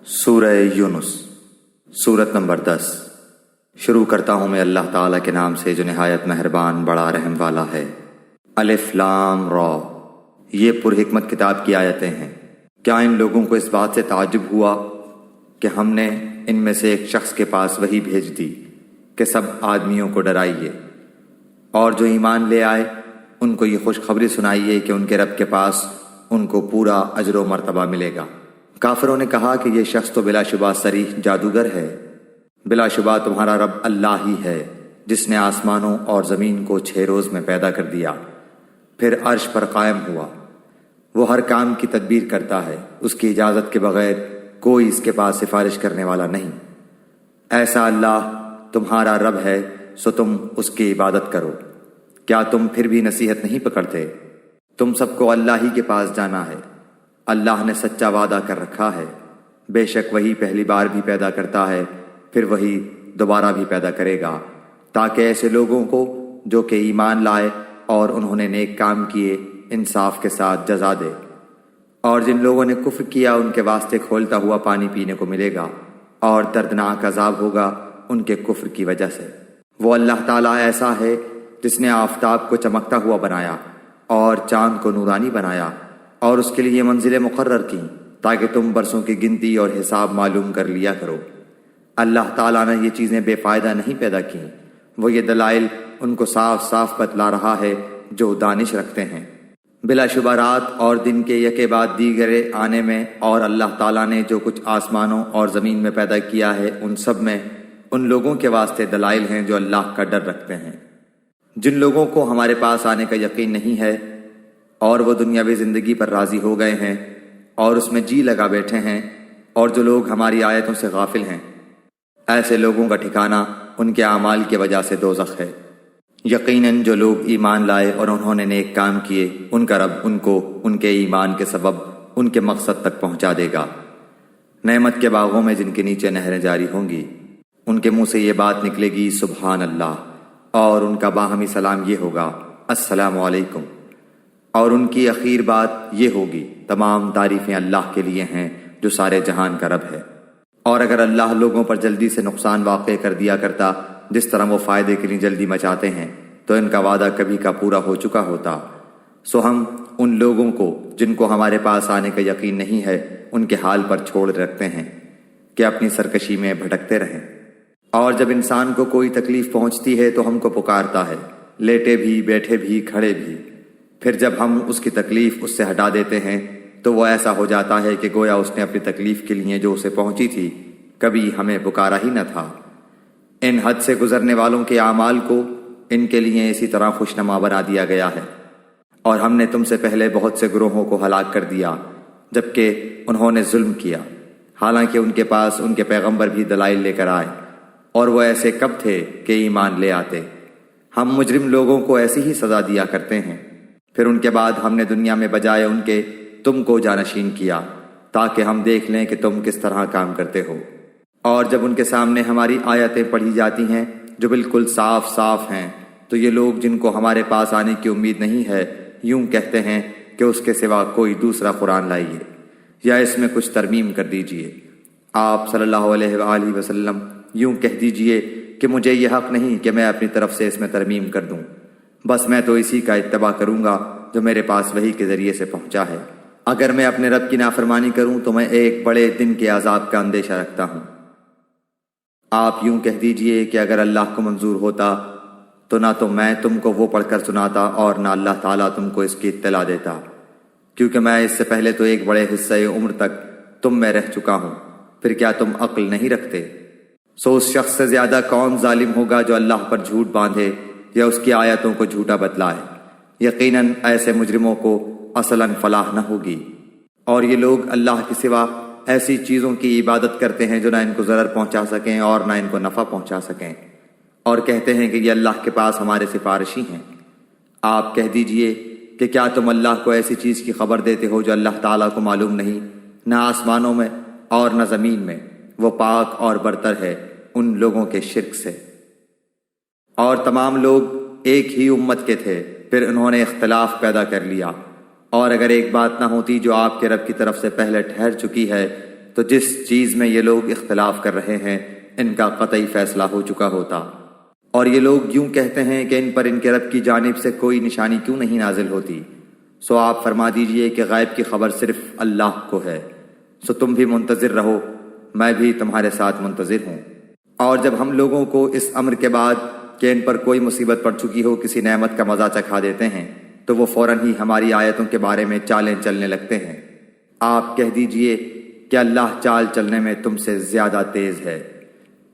سورہ یونس سورت نمبر 10۔ شروع کرتا ہوں میں اللہ تعالیٰ کے نام سے جو نہایت مہربان بڑا رحم والا ہے۔ الف لام را، یہ پرحکمت کتاب کی آیتیں ہیں۔ کیا ان لوگوں کو اس بات سے تعجب ہوا کہ ہم نے ان میں سے ایک شخص کے پاس وحی بھیج دی کہ سب آدمیوں کو ڈرائیے، اور جو ایمان لے آئے ان کو یہ خوشخبری سنائیے کہ ان کے رب کے پاس ان کو پورا اجر و مرتبہ ملے گا۔ کافروں نے کہا کہ یہ شخص تو بلا شبہ صریح جادوگر ہے۔ بلا شبہ تمہارا رب اللہ ہی ہے جس نے آسمانوں اور زمین کو 6 روز میں پیدا کر دیا، پھر عرش پر قائم ہوا۔ وہ ہر کام کی تدبیر کرتا ہے، اس کی اجازت کے بغیر کوئی اس کے پاس سفارش کرنے والا نہیں۔ ایسا اللہ تمہارا رب ہے سو تم اس کی عبادت کرو۔ کیا تم پھر بھی نصیحت نہیں پکڑتے؟ تم سب کو اللہ ہی کے پاس جانا ہے۔ اللہ نے سچا وعدہ کر رکھا ہے، بے شک وہی پہلی بار بھی پیدا کرتا ہے، پھر وہی دوبارہ بھی پیدا کرے گا، تاکہ ایسے لوگوں کو جو کہ ایمان لائے اور انہوں نے نیک کام کیے انصاف کے ساتھ جزا دے۔ اور جن لوگوں نے کفر کیا ان کے واسطے کھولتا ہوا پانی پینے کو ملے گا، اور دردناک عذاب ہوگا ان کے کفر کی وجہ سے۔ وہ اللہ تعالیٰ ایسا ہے جس نے آفتاب کو چمکتا ہوا بنایا اور چاند کو نورانی بنایا، اور اس کے لیے منزلیں مقرر کی تاکہ تم برسوں کی گنتی اور حساب معلوم کر لیا کرو۔ اللہ تعالیٰ نے یہ چیزیں بے فائدہ نہیں پیدا کی، وہ یہ دلائل ان کو صاف صاف بتلا رہا ہے جو دانش رکھتے ہیں۔ بلا شبہ رات اور دن کے یکے بعد دیگرے آنے میں اور اللہ تعالیٰ نے جو کچھ آسمانوں اور زمین میں پیدا کیا ہے ان سب میں ان لوگوں کے واسطے دلائل ہیں جو اللہ کا ڈر رکھتے ہیں۔ جن لوگوں کو ہمارے پاس آنے کا یقین نہیں ہے اور وہ دنیاوی زندگی پر راضی ہو گئے ہیں اور اس میں جی لگا بیٹھے ہیں، اور جو لوگ ہماری آیتوں سے غافل ہیں، ایسے لوگوں کا ٹھکانہ ان کے اعمال کی وجہ سے دوزخ ہے۔ یقیناً جو لوگ ایمان لائے اور انہوں نے نیک کام کیے ان کا رب ان کو ان کے ایمان کے سبب ان کے مقصد تک پہنچا دے گا، نعمت کے باغوں میں جن کے نیچے نہریں جاری ہوں گی۔ ان کے منہ سے یہ بات نکلے گی سبحان اللہ، اور ان کا باہمی سلام یہ ہوگا السلام علیکم، اور ان کی اخیر بات یہ ہوگی تمام تعریفیں اللہ کے لیے ہیں جو سارے جہان کا رب ہے۔ اور اگر اللہ لوگوں پر جلدی سے نقصان واقع کر دیا کرتا جس طرح وہ فائدے کے لیے جلدی مچاتے ہیں تو ان کا وعدہ کبھی کا پورا ہو چکا ہوتا۔ سو ہم ان لوگوں کو جن کو ہمارے پاس آنے کا یقین نہیں ہے ان کے حال پر چھوڑ رکھتے ہیں کہ اپنی سرکشی میں بھٹکتے رہیں۔ اور جب انسان کو کوئی تکلیف پہنچتی ہے تو ہم کو پکارتا ہے، لیٹے بھی، بیٹھے بھی، کھڑے بھی۔ پھر جب ہم اس کی تکلیف اس سے ہٹا دیتے ہیں تو وہ ایسا ہو جاتا ہے کہ گویا اس نے اپنی تکلیف کے لیے جو اسے پہنچی تھی کبھی ہمیں پکارا ہی نہ تھا۔ ان حد سے گزرنے والوں کے اعمال کو ان کے لیے اسی طرح خوشنما بنا دیا گیا ہے۔ اور ہم نے تم سے پہلے بہت سے گروہوں کو ہلاک کر دیا جبکہ انہوں نے ظلم کیا، حالانکہ ان کے پاس ان کے پیغمبر بھی دلائل لے کر آئے، اور وہ ایسے کب تھے کہ ایمان لے آتے۔ ہم مجرم لوگوں کو ایسی ہی سزا دیا کرتے ہیں۔ پھر ان کے بعد ہم نے دنیا میں بجائے ان کے تم کو جانشین کیا تاکہ ہم دیکھ لیں کہ تم کس طرح کام کرتے ہو۔ اور جب ان کے سامنے ہماری آیتیں پڑھی جاتی ہیں جو بالکل صاف صاف ہیں تو یہ لوگ جن کو ہمارے پاس آنے کی امید نہیں ہے یوں کہتے ہیں کہ اس کے سوا کوئی دوسرا قرآن لائیے یا اس میں کچھ ترمیم کر دیجئے۔ آپ صلی اللہ علیہ وآلہ وسلم یوں کہہ دیجئے کہ مجھے یہ حق نہیں کہ میں اپنی طرف سے اس میں ترمیم کر دوں، بس میں تو اسی کا اتباع کروں گا جو میرے پاس وحی کے ذریعے سے پہنچا ہے۔ اگر میں اپنے رب کی نافرمانی کروں تو میں ایک بڑے دن کے عذاب کا اندیشہ رکھتا ہوں۔ آپ یوں کہہ دیجئے کہ اگر اللہ کو منظور ہوتا تو نہ تو میں تم کو وہ پڑھ کر سناتا اور نہ اللہ تعالیٰ تم کو اس کی اطلاع دیتا، کیونکہ میں اس سے پہلے تو ایک بڑے حصہ عمر تک تم میں رہ چکا ہوں، پھر کیا تم عقل نہیں رکھتے؟ سو اس شخص سے زیادہ کون ظالم ہوگا جو اللہ پر جھوٹ باندھے یا اس کی آیتوں کو جھوٹا بتلائے۔ یقیناً ایسے مجرموں کو اصلاً فلاح نہ ہوگی۔ اور یہ لوگ اللہ کے سوا ایسی چیزوں کی عبادت کرتے ہیں جو نہ ان کو ضرر پہنچا سکیں اور نہ ان کو نفع پہنچا سکیں، اور کہتے ہیں کہ یہ اللہ کے پاس ہمارے سفارشی ہیں۔ آپ کہہ دیجئے کہ کیا تم اللہ کو ایسی چیز کی خبر دیتے ہو جو اللہ تعالیٰ کو معلوم نہیں، نہ آسمانوں میں اور نہ زمین میں؟ وہ پاک اور برتر ہے ان لوگوں کے شرک سے۔ اور تمام لوگ ایک ہی امت کے تھے، پھر انہوں نے اختلاف پیدا کر لیا، اور اگر ایک بات نہ ہوتی جو آپ کے رب کی طرف سے پہلے ٹھہر چکی ہے تو جس چیز میں یہ لوگ اختلاف کر رہے ہیں ان کا قطعی فیصلہ ہو چکا ہوتا۔ اور یہ لوگ یوں کہتے ہیں کہ ان پر ان کے رب کی جانب سے کوئی نشانی کیوں نہیں نازل ہوتی؟ سو آپ فرما دیجئے کہ غیب کی خبر صرف اللہ کو ہے، سو تم بھی منتظر رہو، میں بھی تمہارے ساتھ منتظر ہوں۔ اور جب ہم لوگوں کو اس امر کے بعد کہ ان پر کوئی مصیبت پڑ چکی ہو کسی نعمت کا مزہ چکھا دیتے ہیں تو وہ فوراً ہی ہماری آیتوں کے بارے میں چالیں چلنے لگتے ہیں۔ آپ کہہ دیجئے کہ اللہ چال چلنے میں تم سے زیادہ تیز ہے،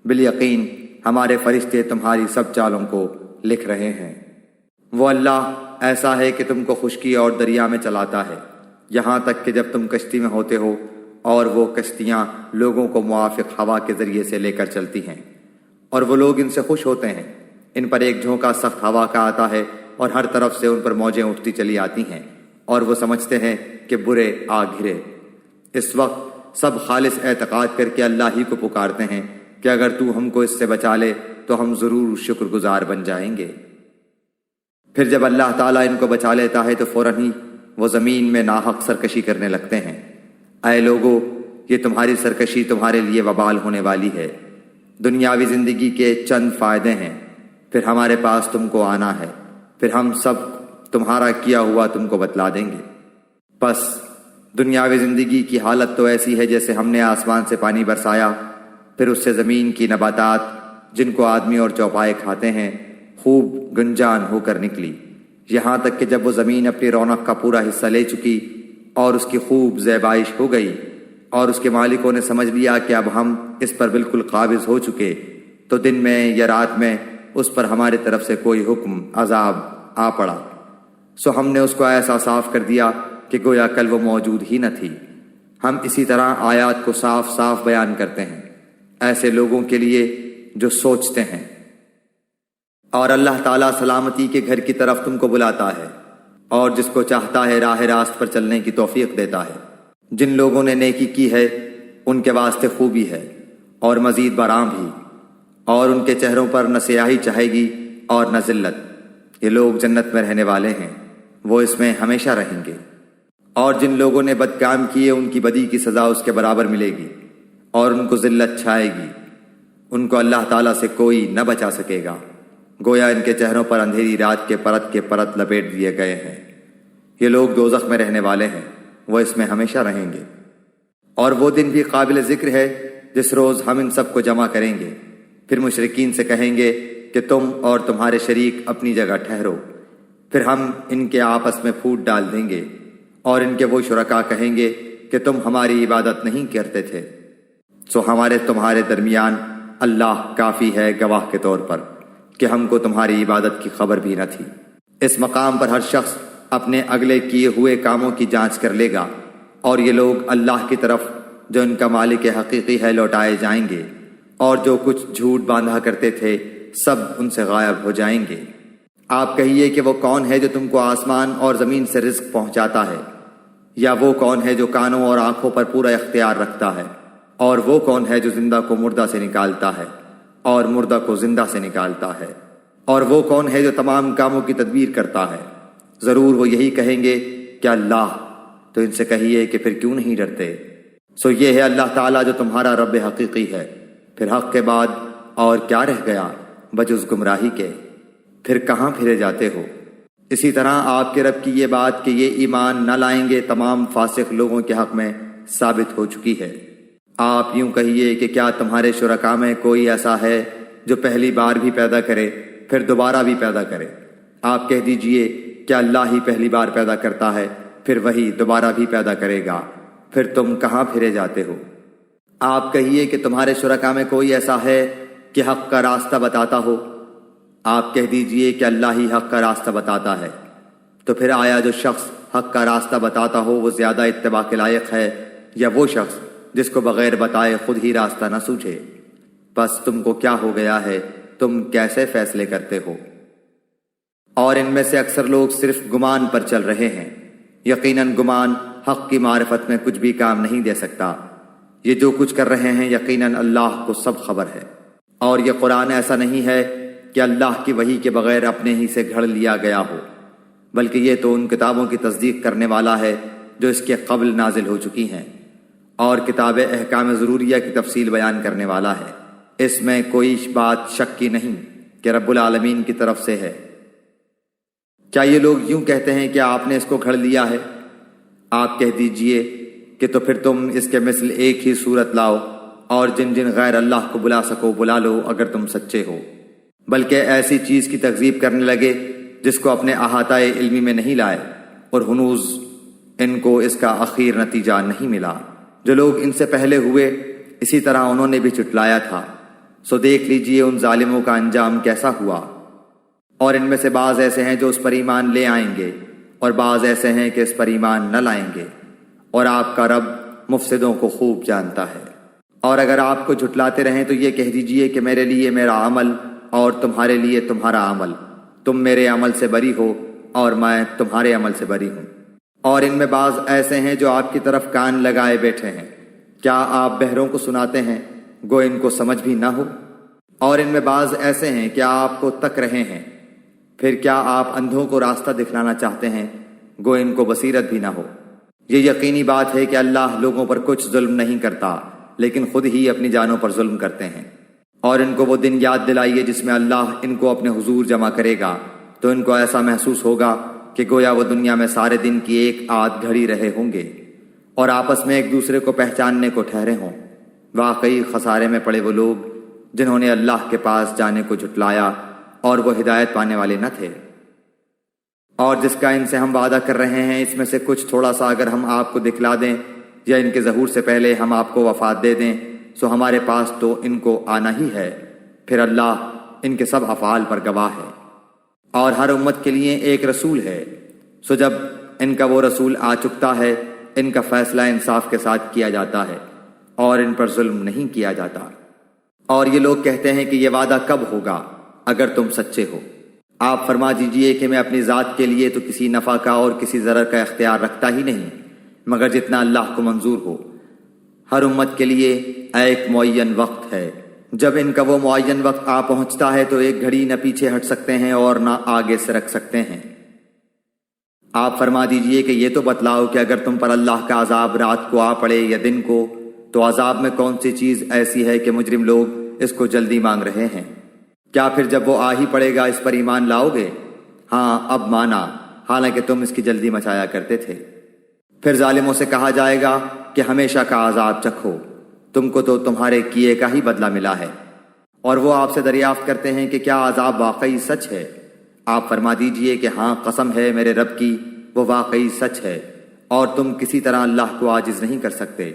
بالیقین ہمارے فرشتے تمہاری سب چالوں کو لکھ رہے ہیں۔ وہ اللہ ایسا ہے کہ تم کو خشکی اور دریا میں چلاتا ہے، یہاں تک کہ جب تم کشتی میں ہوتے ہو اور وہ کشتیاں لوگوں کو موافق ہوا کے ذریعے سے لے کر چلتی ہیں، اور وہ لوگ ان سے خوش ہوتے ہیں۔ ان پر ایک جھونکا سخت ہوا کا آتا ہے اور ہر طرف سے ان پر موجیں اٹھتی چلی آتی ہیں، اور وہ سمجھتے ہیں کہ برے آ گھرے۔ اس وقت سب خالص اعتقاد کر کے اللہ ہی کو پکارتے ہیں کہ اگر تو ہم کو اس سے بچا لے تو ہم ضرور شکر گزار بن جائیں گے۔ پھر جب اللہ تعالیٰ ان کو بچا لیتا ہے تو فوراً ہی وہ زمین میں ناحق سرکشی کرنے لگتے ہیں۔ اے لوگو، یہ تمہاری سرکشی تمہارے لیے وبال ہونے والی ہے۔ دنیاوی زندگی کے چند فائدے ہیں، پھر ہمارے پاس تم کو آنا ہے، پھر ہم سب تمہارا کیا ہوا تم کو بتلا دیں گے۔ پس دنیاوی زندگی کی حالت تو ایسی ہے جیسے ہم نے آسمان سے پانی برسایا، پھر اس سے زمین کی نباتات جن کو آدمی اور چوپائے کھاتے ہیں خوب گنجان ہو کر نکلی، یہاں تک کہ جب وہ زمین اپنی رونق کا پورا حصہ لے چکی اور اس کی خوب زیبائش ہو گئی اور اس کے مالکوں نے سمجھ لیا کہ اب ہم اس پر بالکل قابض ہو چکے، تو دن میں یا رات میں اس پر ہماری طرف سے کوئی حکم عذاب آ پڑا، سو ہم نے اس کو ایسا صاف کر دیا کہ گویا کل وہ موجود ہی نہ تھی۔ ہم اسی طرح آیات کو صاف صاف بیان کرتے ہیں ایسے لوگوں کے لیے جو سوچتے ہیں۔ اور اللہ تعالیٰ سلامتی کے گھر کی طرف تم کو بلاتا ہے اور جس کو چاہتا ہے راہ راست پر چلنے کی توفیق دیتا ہے۔ جن لوگوں نے نیکی کی ہے ان کے واسطے خوبی ہے اور مزید برآں بھی، اور ان کے چہروں پر نہ سیاہی چاہے گی اور نہ ذلت۔ یہ لوگ جنت میں رہنے والے ہیں، وہ اس میں ہمیشہ رہیں گے۔ اور جن لوگوں نے بد کام کیے ان کی بدی کی سزا اس کے برابر ملے گی اور ان کو ذلت چھائے گی، ان کو اللہ تعالیٰ سے کوئی نہ بچا سکے گا، گویا ان کے چہروں پر اندھیری رات کے پرت لپیٹ دیے گئے ہیں۔ یہ لوگ دوزخ میں رہنے والے ہیں، وہ اس میں ہمیشہ رہیں گے۔ اور وہ دن بھی قابل ذکر ہے جس روز ہم ان سب کو جمع کریں گے، پھر مشرکین سے کہیں گے کہ تم اور تمہارے شریک اپنی جگہ ٹھہرو، پھر ہم ان کے آپس میں پھوٹ ڈال دیں گے، اور ان کے وہ شرکا کہیں گے کہ تم ہماری عبادت نہیں کرتے تھے، سو ہمارے تمہارے درمیان اللہ کافی ہے گواہ کے طور پر کہ ہم کو تمہاری عبادت کی خبر بھی نہ تھی۔ اس مقام پر ہر شخص اپنے اگلے کیے ہوئے کاموں کی جانچ کر لے گا، اور یہ لوگ اللہ کی طرف جو ان کا مالک حقیقی ہے لوٹائے جائیں گے، اور جو کچھ جھوٹ باندھا کرتے تھے سب ان سے غائب ہو جائیں گے۔ آپ کہیے کہ وہ کون ہے جو تم کو آسمان اور زمین سے رزق پہنچاتا ہے، یا وہ کون ہے جو کانوں اور آنکھوں پر پورا اختیار رکھتا ہے، اور وہ کون ہے جو زندہ کو مردہ سے نکالتا ہے اور مردہ کو زندہ سے نکالتا ہے، اور وہ کون ہے جو تمام کاموں کی تدبیر کرتا ہے؟ ضرور وہ یہی کہیں گے کہ اللہ، تو ان سے کہیے کہ پھر کیوں نہیں ڈرتے؟ سو یہ ہے اللہ تعالیٰ جو تمہارا رب حقیقی ہے۔ پھر حق کے بعد اور کیا رہ گیا بجز گمراہی کے؟ پھر کہاں پھرے جاتے ہو؟ اسی طرح آپ کے رب کی یہ بات کہ یہ ایمان نہ لائیں گے تمام فاسق لوگوں کے حق میں ثابت ہو چکی ہے۔ آپ یوں کہیے کہ کیا تمہارے شرکاء میں کوئی ایسا ہے جو پہلی بار بھی پیدا کرے پھر دوبارہ بھی پیدا کرے؟ آپ کہہ دیجئے کہ اللہ ہی پہلی بار پیدا کرتا ہے پھر وہی دوبارہ بھی پیدا کرے گا، پھر تم کہاں پھرے جاتے ہو؟ آپ کہیے کہ تمہارے شرکاء میں کوئی ایسا ہے کہ حق کا راستہ بتاتا ہو؟ آپ کہہ دیجئے کہ اللہ ہی حق کا راستہ بتاتا ہے۔ تو پھر آیا جو شخص حق کا راستہ بتاتا ہو وہ زیادہ اتباع کے لائق ہے، یا وہ شخص جس کو بغیر بتائے خود ہی راستہ نہ سوچے؟ بس تم کو کیا ہو گیا ہے، تم کیسے فیصلے کرتے ہو؟ اور ان میں سے اکثر لوگ صرف گمان پر چل رہے ہیں۔ یقیناً گمان حق کی معرفت میں کچھ بھی کام نہیں دے سکتا۔ یہ جو کچھ کر رہے ہیں یقیناً اللہ کو سب خبر ہے۔ اور یہ قرآن ایسا نہیں ہے کہ اللہ کی وحی کے بغیر اپنے ہی سے گھڑ لیا گیا ہو، بلکہ یہ تو ان کتابوں کی تصدیق کرنے والا ہے جو اس کے قبل نازل ہو چکی ہیں، اور کتاب احکام ضروریہ کی تفصیل بیان کرنے والا ہے۔ اس میں کوئی بات شک کی نہیں کہ رب العالمین کی طرف سے ہے۔ کیا یہ لوگ یوں کہتے ہیں کہ آپ نے اس کو گھڑ لیا ہے؟ آپ کہہ دیجئے کہ تو پھر تم اس کے مثل ایک ہی صورت لاؤ اور جن جن غیر اللہ کو بلا سکو بلا لو اگر تم سچے ہو، بلکہ ایسی چیز کی تکذیب کرنے لگے جس کو اپنے احاطہ علمی میں نہیں لائے، اور ہنوز ان کو اس کا اخیر نتیجہ نہیں ملا۔ جو لوگ ان سے پہلے ہوئے اسی طرح انہوں نے بھی جھٹلایا تھا، سو دیکھ لیجئے ان ظالموں کا انجام کیسا ہوا۔ اور ان میں سے بعض ایسے ہیں جو اس پر ایمان لے آئیں گے اور بعض ایسے ہیں کہ اس پر ایمان نہ لائیں گے، اور آپ کا رب مفسدوں کو خوب جانتا ہے۔ اور اگر آپ کو جھٹلاتے رہیں تو یہ کہہ دیجئے کہ میرے لیے میرا عمل اور تمہارے لیے تمہارا عمل، تم میرے عمل سے بری ہو اور میں تمہارے عمل سے بری ہوں۔ اور ان میں بعض ایسے ہیں جو آپ کی طرف کان لگائے بیٹھے ہیں، کیا آپ بہروں کو سناتے ہیں گو ان کو سمجھ بھی نہ ہو؟ اور ان میں بعض ایسے ہیں کہ آپ کو تک رہے ہیں، پھر کیا آپ اندھوں کو راستہ دکھلانا چاہتے ہیں گو ان کو بصیرت بھی نہ ہو؟ یہ یقینی بات ہے کہ اللہ لوگوں پر کچھ ظلم نہیں کرتا، لیکن خود ہی اپنی جانوں پر ظلم کرتے ہیں۔ اور ان کو وہ دن یاد دلائیے جس میں اللہ ان کو اپنے حضور جمع کرے گا، تو ان کو ایسا محسوس ہوگا کہ گویا وہ دنیا میں سارے دن کی ایک آدھ گھڑی رہے ہوں گے اور آپس میں ایک دوسرے کو پہچاننے کو ٹھہرے ہوں۔ واقعی خسارے میں پڑے وہ لوگ جنہوں نے اللہ کے پاس جانے کو جھٹلایا اور وہ ہدایت پانے والے نہ تھے۔ اور جس کا ان سے ہم وعدہ کر رہے ہیں اس میں سے کچھ تھوڑا سا اگر ہم آپ کو دکھلا دیں یا ان کے ظہور سے پہلے ہم آپ کو وفات دے دیں، سو ہمارے پاس تو ان کو آنا ہی ہے، پھر اللہ ان کے سب افعال پر گواہ ہے۔ اور ہر امت کے لیے ایک رسول ہے، سو جب ان کا وہ رسول آ چکتا ہے ان کا فیصلہ انصاف کے ساتھ کیا جاتا ہے اور ان پر ظلم نہیں کیا جاتا۔ اور یہ لوگ کہتے ہیں کہ یہ وعدہ کب ہوگا اگر تم سچے ہو؟ آپ فرما دیجئے کہ میں اپنی ذات کے لیے تو کسی نفع کا اور کسی ضرر کا اختیار رکھتا ہی نہیں مگر جتنا اللہ کو منظور ہو۔ ہر امت کے لیے ایک معین وقت ہے، جب ان کا وہ معین وقت آ پہنچتا ہے تو ایک گھڑی نہ پیچھے ہٹ سکتے ہیں اور نہ آگے سے رکھ سکتے ہیں۔ آپ فرما دیجئے کہ یہ تو بتلاؤ کہ اگر تم پر اللہ کا عذاب رات کو آ پڑے یا دن کو، تو عذاب میں کون سی چیز ایسی ہے کہ مجرم لوگ اس کو جلدی مانگ رہے ہیں؟ کیا پھر جب وہ آ ہی پڑے گا اس پر ایمان لاؤ گے؟ ہاں اب مانا، حالانکہ تم اس کی جلدی مچایا کرتے تھے۔ پھر ظالموں سے کہا جائے گا کہ ہمیشہ کا عذاب چکھو، تم کو تو تمہارے کیے کا ہی بدلہ ملا ہے۔ اور وہ آپ سے دریافت کرتے ہیں کہ کیا عذاب واقعی سچ ہے؟ آپ فرما دیجئے کہ ہاں قسم ہے میرے رب کی، وہ واقعی سچ ہے اور تم کسی طرح اللہ کو عاجز نہیں کر سکتے۔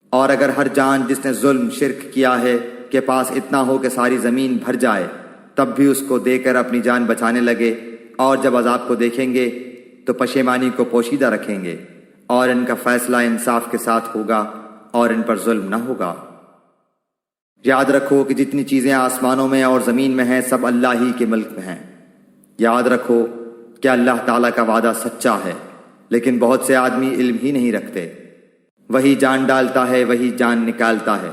اور اگر ہر جان جس نے ظلم شرک کیا ہے کے پاس اتنا ہو کہ ساری زمین بھر جائے، تب بھی اس کو دے کر اپنی جان بچانے لگے، اور جب عذاب کو دیکھیں گے تو پشیمانی کو پوشیدہ رکھیں گے، اور ان کا فیصلہ انصاف کے ساتھ ہوگا اور ان پر ظلم نہ ہوگا۔ یاد رکھو کہ جتنی چیزیں آسمانوں میں اور زمین میں ہیں سب اللہ ہی کے ملک میں ہیں۔ یاد رکھو کہ اللہ تعالیٰ کا وعدہ سچا ہے، لیکن بہت سے آدمی علم ہی نہیں رکھتے۔ وہی جان ڈالتا ہے وہی جان نکالتا ہے،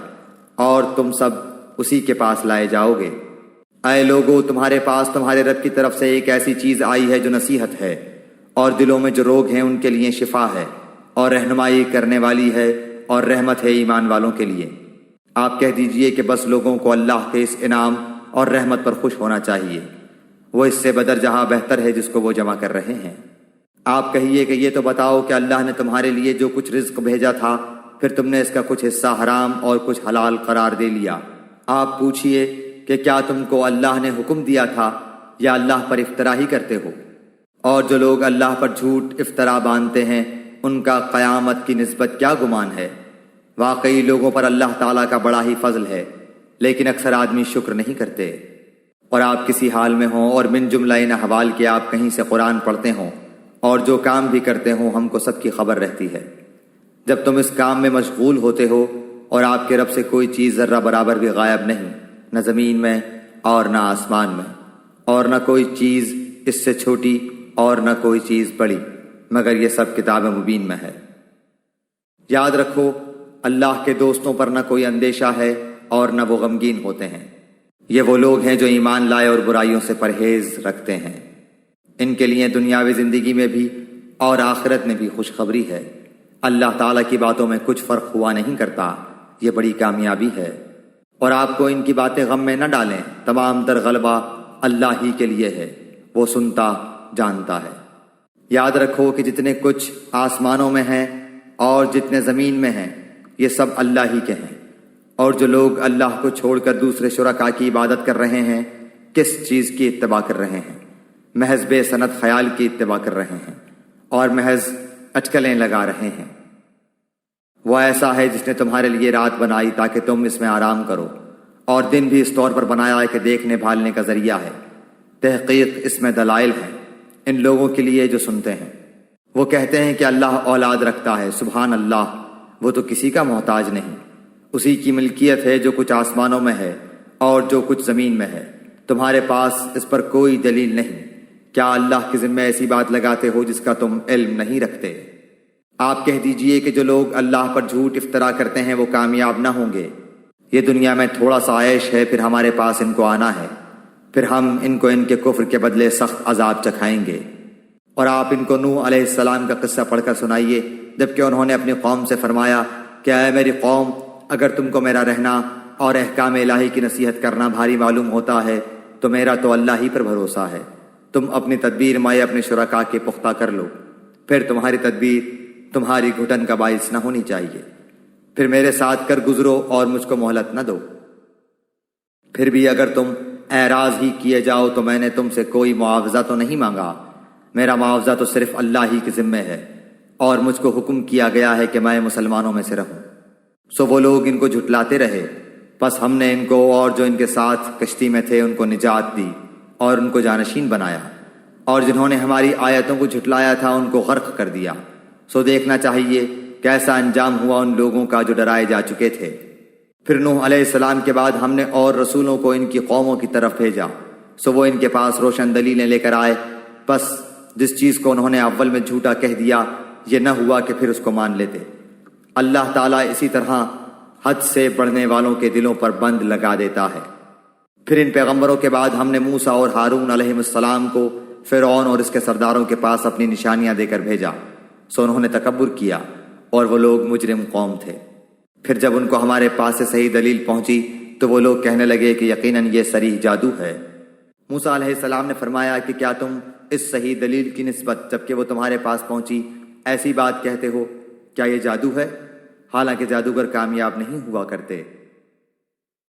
اور تم سب اسی کے پاس لائے جاؤ گے۔ اے لوگو، تمہارے پاس تمہارے رب کی طرف سے ایک ایسی چیز آئی ہے جو نصیحت ہے، اور دلوں میں جو روگ ہیں ان کے لیے شفا ہے، اور رہنمائی کرنے والی ہے اور رحمت ہے ایمان والوں کے لیے۔ آپ کہہ دیجئے کہ بس لوگوں کو اللہ کے اس انعام اور رحمت پر خوش ہونا چاہیے، وہ اس سے بدر جہاں بہتر ہے جس کو وہ جمع کر رہے ہیں۔ آپ کہیے کہ یہ تو بتاؤ کہ اللہ نے تمہارے لیے جو کچھ رزق بھیجا تھا پھر تم نے اس کا کچھ حصہ حرام اور کچھ حلال قرار دے لیا۔ آپ پوچھئے کہ کیا تم کو اللہ نے حکم دیا تھا یا اللہ پر افطرا ہی کرتے ہو؟ اور جو لوگ اللہ پر جھوٹ افطرا باندھتے ہیں ان کا قیامت کی نسبت کیا گمان ہے؟ واقعی لوگوں پر اللہ تعالیٰ کا بڑا ہی فضل ہے، لیکن اکثر آدمی شکر نہیں کرتے۔ اور آپ کسی حال میں ہوں اور من جملہ ان احوال کے آپ کہیں سے قرآن پڑھتے ہوں اور جو کام بھی کرتے ہوں ہم کو سب کی خبر رہتی ہے۔ جب تم اس کام میں مشغول ہوتے ہو اور آپ کے رب سے کوئی چیز ذرہ برابر بھی غائب نہیں، نہ زمین میں اور نہ آسمان میں، اور نہ کوئی چیز اس سے چھوٹی اور نہ کوئی چیز بڑی، مگر یہ سب کتاب مبین میں ہے۔ یاد رکھو اللہ کے دوستوں پر نہ کوئی اندیشہ ہے اور نہ وہ غمگین ہوتے ہیں۔ یہ وہ لوگ ہیں جو ایمان لائے اور برائیوں سے پرہیز رکھتے ہیں، ان کے لیے دنیاوی زندگی میں بھی اور آخرت میں بھی خوشخبری ہے۔ اللہ تعالیٰ کی باتوں میں کچھ فرق ہوا نہیں کرتا، یہ بڑی کامیابی ہے۔ اور آپ کو ان کی باتیں غم میں نہ ڈالیں، تمام تر غلبہ اللہ ہی کے لیے ہے، وہ سنتا جانتا ہے۔ یاد رکھو کہ جتنے کچھ آسمانوں میں ہیں اور جتنے زمین میں ہیں یہ سب اللہ ہی کے ہیں، اور جو لوگ اللہ کو چھوڑ کر دوسرے شرکاء کی عبادت کر رہے ہیں کس چیز کی اتباع کر رہے ہیں؟ محض بے سند خیال کی اتباع کر رہے ہیں اور محض اٹکلیں لگا رہے ہیں۔ وہ ایسا ہے جس نے تمہارے لیے رات بنائی تاکہ تم اس میں آرام کرو، اور دن بھی اس طور پر بنایا ہے کہ دیکھنے بھالنے کا ذریعہ ہے۔ تحقیق اس میں دلائل ہیں ان لوگوں کے لیے جو سنتے ہیں۔ وہ کہتے ہیں کہ اللہ اولاد رکھتا ہے، سبحان اللہ، وہ تو کسی کا محتاج نہیں، اسی کی ملکیت ہے جو کچھ آسمانوں میں ہے اور جو کچھ زمین میں ہے، تمہارے پاس اس پر کوئی دلیل نہیں۔ کیا اللہ کے ذمہ ایسی بات لگاتے ہو جس کا تم علم نہیں رکھتے؟ آپ کہہ دیجئے کہ جو لوگ اللہ پر جھوٹ افترا کرتے ہیں وہ کامیاب نہ ہوں گے۔ یہ دنیا میں تھوڑا سا عیش ہے، پھر ہمارے پاس ان کو آنا ہے، پھر ہم ان کو ان کے کفر کے بدلے سخت عذاب چکھائیں گے۔ اور آپ ان کو نوح علیہ السلام کا قصہ پڑھ کر سنائیے، جبکہ انہوں نے اپنی قوم سے فرمایا کہ اے میری قوم، اگر تم کو میرا رہنا اور احکام الہی کی نصیحت کرنا بھاری معلوم ہوتا ہے تو میرا تو اللہ ہی پر بھروسہ ہے۔ تم اپنی تدبیر مائے اپنے شرکاء کے پختہ کر لو، پھر تمہاری تدبیر تمہاری گھٹن کا باعث نہ ہونی چاہیے۔ پھر میرے ساتھ کر گزرو اور مجھ کو مہلت نہ دو۔ پھر بھی اگر تم اعراض ہی کیے جاؤ تو میں نے تم سے کوئی معاوضہ تو نہیں مانگا، میرا معاوضہ تو صرف اللہ ہی کے ذمہ ہے، اور مجھ کو حکم کیا گیا ہے کہ میں مسلمانوں میں سے رہوں۔ سو وہ لوگ ان کو جھٹلاتے رہے، پس ہم نے ان کو اور جو ان کے ساتھ کشتی میں تھے ان کو نجات دی اور ان کو جانشین بنایا، اور جنہوں نے ہماری آیتوں کو جھٹلایا تھا ان کو غرق کر دیا۔ سو دیکھنا چاہیے کیسا انجام ہوا ان لوگوں کا جو ڈرائے جا چکے تھے۔ پھر نوح علیہ السلام کے بعد ہم نے اور رسولوں کو ان کی قوموں کی طرف بھیجا، سو وہ ان کے پاس روشن دلیلیں لے کر آئے، بس جس چیز کو انہوں نے اول میں جھوٹا کہہ دیا یہ نہ ہوا کہ پھر اس کو مان لیتے۔ اللہ تعالیٰ اسی طرح حد سے بڑھنے والوں کے دلوں پر بند لگا دیتا ہے۔ پھر ان پیغمبروں کے بعد ہم نے موسیٰ اور ہارون علیہ السلام کو فرعون اور اس کے سرداروں کے پاس اپنی نشانیاں دے کر بھیجا، سو انہوں نے تکبر کیا اور وہ لوگ مجرم قوم تھے۔ پھر جب ان کو ہمارے پاس سے صحیح دلیل پہنچی تو وہ لوگ کہنے لگے کہ یقیناً یہ صریح جادو ہے۔ موسیٰ علیہ السلام نے فرمایا کہ کیا تم اس صحیح دلیل کی نسبت جبکہ وہ تمہارے پاس پہنچی ایسی بات کہتے ہو؟ کیا یہ جادو ہے؟ حالانکہ جادوگر کامیاب نہیں ہوا کرتے۔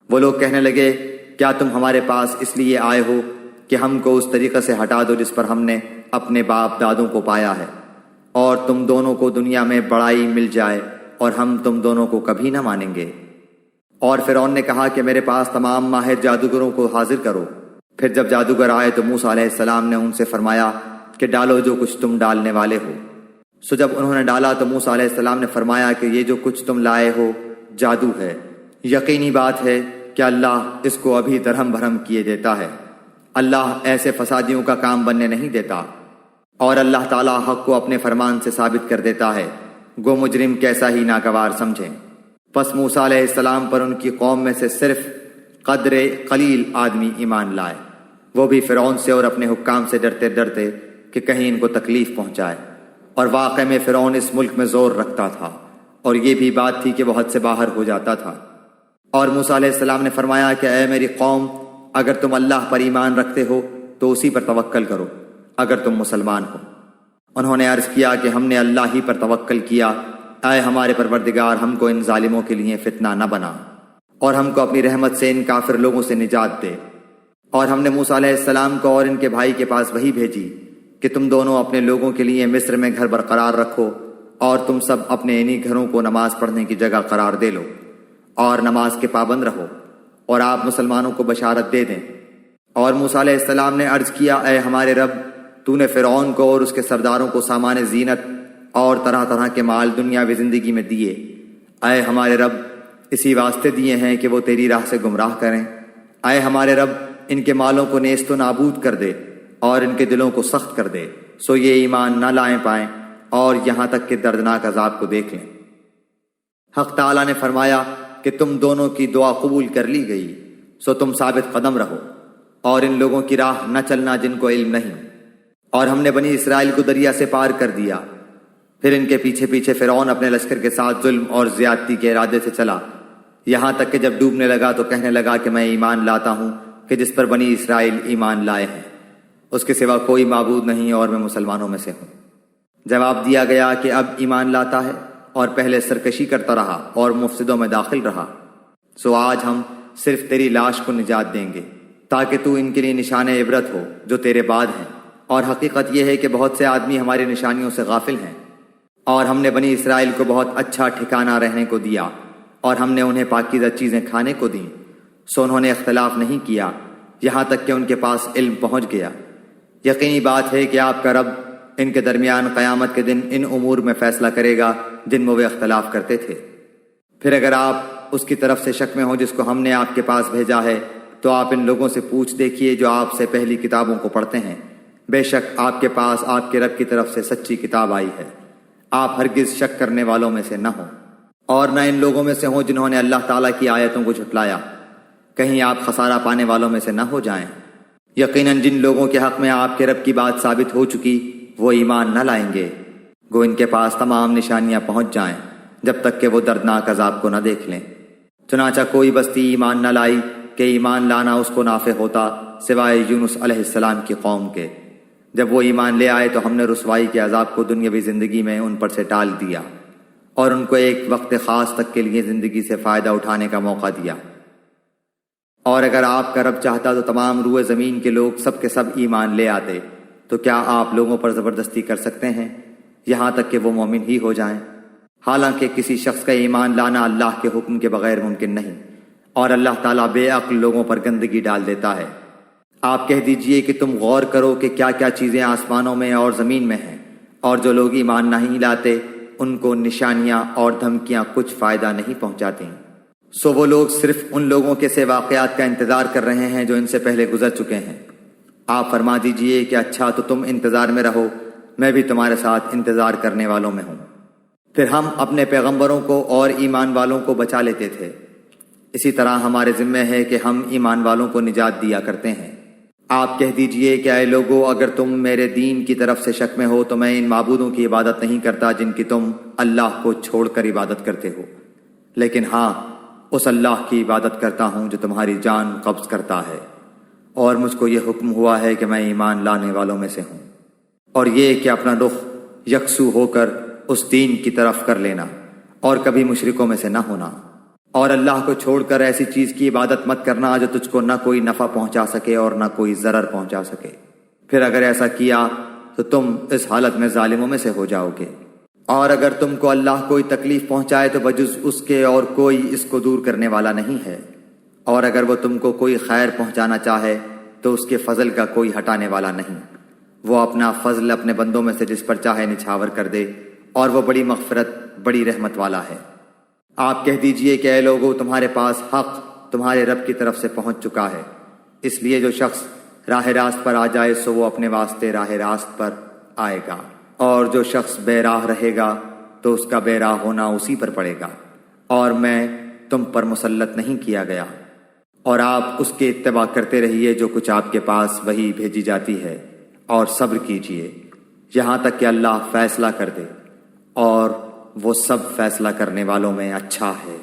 وہ لوگ کہنے لگے کیا تم ہمارے پاس اس لیے آئے ہو کہ ہم کو اس طریقے سے ہٹا دو جس پر ہم نے اپنے باپ دادوں کو پایا ہے، اور تم دونوں کو دنیا میں بڑائی مل جائے اور ہم تم دونوں کو کبھی نہ مانیں گے۔ اور فرعون نے کہا کہ میرے پاس تمام ماہر جادوگروں کو حاضر کرو۔ پھر جب جادوگر آئے تو موسیٰ علیہ السلام نے ان سے فرمایا کہ ڈالو جو کچھ تم ڈالنے والے ہو۔ سو جب انہوں نے ڈالا تو موسیٰ علیہ السلام نے فرمایا کہ یہ جو کچھ تم لائے ہو جادو ہے۔ یقینی بات ہے کہ اللہ اس کو ابھی درہم بھرم کیے دیتا ہے، اللہ ایسے فسادیوں کا کام بننے نہیں دیتا، اور اللہ تعالیٰ حق کو اپنے فرمان سے ثابت کر دیتا ہے، گو مجرم کیسا ہی ناگوار سمجھیں۔ پس موسیٰ علیہ السلام پر ان کی قوم میں سے صرف قدر قلیل آدمی ایمان لائے، وہ بھی فرعون سے اور اپنے حکام سے ڈرتے ڈرتے کہ کہیں ان کو تکلیف پہنچائے۔ اور واقع میں فرعون اس ملک میں زور رکھتا تھا، اور یہ بھی بات تھی کہ وہ حد سے باہر ہو جاتا تھا۔ اور موسیٰ علیہ السلام نے فرمایا کہ اے میری قوم، اگر تم اللہ پر ایمان رکھتے ہو تو اسی پر توکل کرو اگر تم مسلمان ہو۔ انہوں نے عرض کیا کہ ہم نے اللہ ہی پر توکل کیا، اے ہمارے پروردگار ہم کو ان ظالموں کے لیے فتنہ نہ بنا، اور ہم کو اپنی رحمت سے ان کافر لوگوں سے نجات دے۔ اور ہم نے موسیٰ علیہ السلام کو اور ان کے بھائی کے پاس وحی بھیجی کہ تم دونوں اپنے لوگوں کے لیے مصر میں گھر برقرار رکھو، اور تم سب اپنے انہی گھروں کو نماز پڑھنے کی جگہ قرار دے لو، اور نماز کے پابند رہو، اور آپ مسلمانوں کو بشارت دے دیں۔ اور موسیٰ علیہ السلام نے عرض کیا اے ہمارے رب، تو نے فرعون کو اور اس کے سرداروں کو سامان زینت اور طرح طرح کے مال دنیاوی زندگی میں دیے، اے ہمارے رب اسی واسطے دیے ہیں کہ وہ تیری راہ سے گمراہ کریں۔ اے ہمارے رب ان کے مالوں کو نیست و نابود کر دے اور ان کے دلوں کو سخت کر دے، سو یہ ایمان نہ لائیں پائیں اور یہاں تک کہ دردناک عذاب کو دیکھ لیں۔ حق تعالیٰ نے فرمایا کہ تم دونوں کی دعا قبول کر لی گئی، سو تم ثابت قدم رہو اور ان لوگوں کی راہ نہ چلنا جن کو علم نہیں۔ اور ہم نے بنی اسرائیل کو دریا سے پار کر دیا، پھر ان کے پیچھے پیچھے فرعون اپنے لشکر کے ساتھ ظلم اور زیادتی کے ارادے سے چلا، یہاں تک کہ جب ڈوبنے لگا تو کہنے لگا کہ میں ایمان لاتا ہوں کہ جس پر بنی اسرائیل ایمان لائے ہیں، اس کے سوا کوئی معبود نہیں اور میں مسلمانوں میں سے ہوں۔ جواب دیا گیا کہ اب ایمان لاتا ہے اور پہلے سرکشی کرتا رہا اور مفسدوں میں داخل رہا، سو آج ہم صرف تیری لاش کو نجات دیں گے تاکہ تو ان کے لیے نشان عبرت ہو جو تیرے بعد ہیں، اور حقیقت یہ ہے کہ بہت سے آدمی ہماری نشانیوں سے غافل ہیں، اور ہم نے بنی اسرائیل کو بہت اچھا ٹھکانہ رہنے کو دیا اور ہم نے انہیں پاکیزہ چیزیں کھانے کو دیں، سو انہوں نے اختلاف نہیں کیا یہاں تک کہ ان کے پاس علم پہنچ گیا۔ یقینی بات ہے کہ آپ کا رب ان کے درمیان قیامت کے دن ان امور میں فیصلہ کرے گا جن میں وہ اختلاف کرتے تھے۔ پھر اگر آپ اس کی طرف سے شک میں ہو جس کو ہم نے آپ کے پاس بھیجا ہے تو آپ ان لوگوں سے پوچھ دیکھیے جو آپ سے پہلی کتابوں کو پڑھتے ہیں، بے شک آپ کے پاس آپ کے رب کی طرف سے سچی کتاب آئی ہے، آپ ہرگز شک کرنے والوں میں سے نہ ہوں، اور نہ ان لوگوں میں سے ہوں جنہوں نے اللہ تعالیٰ کی آیتوں کو جھٹلایا، کہیں آپ خسارہ پانے والوں میں سے نہ ہو جائیں۔ یقیناً جن لوگوں کے حق میں آپ کے رب کی بات ثابت ہو چکی وہ ایمان نہ لائیں گے، گو ان کے پاس تمام نشانیاں پہنچ جائیں جب تک کہ وہ دردناک عذاب کو نہ دیکھ لیں۔ چنانچہ کوئی بستی ایمان نہ لائی کہ ایمان لانا اس کو نافع ہوتا سوائے یونس علیہ السلام کی قوم کے، جب وہ ایمان لے آئے تو ہم نے رسوائی کے عذاب کو دنیاوی زندگی میں ان پر سے ٹال دیا اور ان کو ایک وقت خاص تک کے لیے زندگی سے فائدہ اٹھانے کا موقع دیا۔ اور اگر آپ کا رب چاہتا تو تمام روئے زمین کے لوگ سب کے سب ایمان لے آتے، تو کیا آپ لوگوں پر زبردستی کر سکتے ہیں یہاں تک کہ وہ مومن ہی ہو جائیں؟ حالانکہ کسی شخص کا ایمان لانا اللہ کے حکم کے بغیر ممکن نہیں، اور اللہ تعالیٰ بے عقل لوگوں پر گندگی ڈال دیتا ہے۔ آپ کہہ دیجئے کہ تم غور کرو کہ کیا کیا چیزیں آسمانوں میں اور زمین میں ہیں، اور جو لوگ ایمان نہیں لاتے ان کو نشانیاں اور دھمکیاں کچھ فائدہ نہیں پہنچاتی، سو وہ لوگ صرف ان لوگوں کے سے واقعات کا انتظار کر رہے ہیں جو ان سے پہلے گزر چکے ہیں۔ آپ فرما دیجئے کہ اچھا تو تم انتظار میں رہو، میں بھی تمہارے ساتھ انتظار کرنے والوں میں ہوں۔ پھر ہم اپنے پیغمبروں کو اور ایمان والوں کو بچا لیتے تھے، اسی طرح ہمارے ذمہ ہے کہ ہم ایمان والوں کو نجات دیا کرتے ہیں۔ آپ کہہ دیجئے کہ اے لوگو، اگر تم میرے دین کی طرف سے شک میں ہو تو میں ان معبودوں کی عبادت نہیں کرتا جن کی تم اللہ کو چھوڑ کر عبادت کرتے ہو، لیکن ہاں اس اللہ کی عبادت کرتا ہوں جو تمہاری جان قبض کرتا ہے، اور مجھ کو یہ حکم ہوا ہے کہ میں ایمان لانے والوں میں سے ہوں، اور یہ کہ اپنا رخ یکسو ہو کر اس دین کی طرف کر لینا اور کبھی مشرکوں میں سے نہ ہونا، اور اللہ کو چھوڑ کر ایسی چیز کی عبادت مت کرنا جو تجھ کو نہ کوئی نفع پہنچا سکے اور نہ کوئی ضرر پہنچا سکے، پھر اگر ایسا کیا تو تم اس حالت میں ظالموں میں سے ہو جاؤ گے۔ اور اگر تم کو اللہ کوئی تکلیف پہنچائے تو بجز اس کے اور کوئی اس کو دور کرنے والا نہیں ہے، اور اگر وہ تم کو کوئی خیر پہنچانا چاہے تو اس کے فضل کا کوئی ہٹانے والا نہیں، وہ اپنا فضل اپنے بندوں میں سے جس پر چاہے نچھاور کر دے، اور وہ بڑی مغفرت بڑی رحمت والا ہے۔ آپ کہہ دیجئے کہ اے لوگو، تمہارے پاس حق تمہارے رب کی طرف سے پہنچ چکا ہے، اس لیے جو شخص راہ راست پر آ جائے سو وہ اپنے واسطے راہ راست پر آئے گا، اور جو شخص بے راہ رہے گا تو اس کا بے راہ ہونا اسی پر پڑے گا، اور میں تم پر مسلط نہیں کیا گیا۔ اور آپ اس کے اتباع کرتے رہیے جو کچھ آپ کے پاس وحی بھیجی جاتی ہے، اور صبر کیجئے یہاں تک کہ اللہ فیصلہ کر دے، اور وہ سب فیصلہ کرنے والوں میں اچھا ہے۔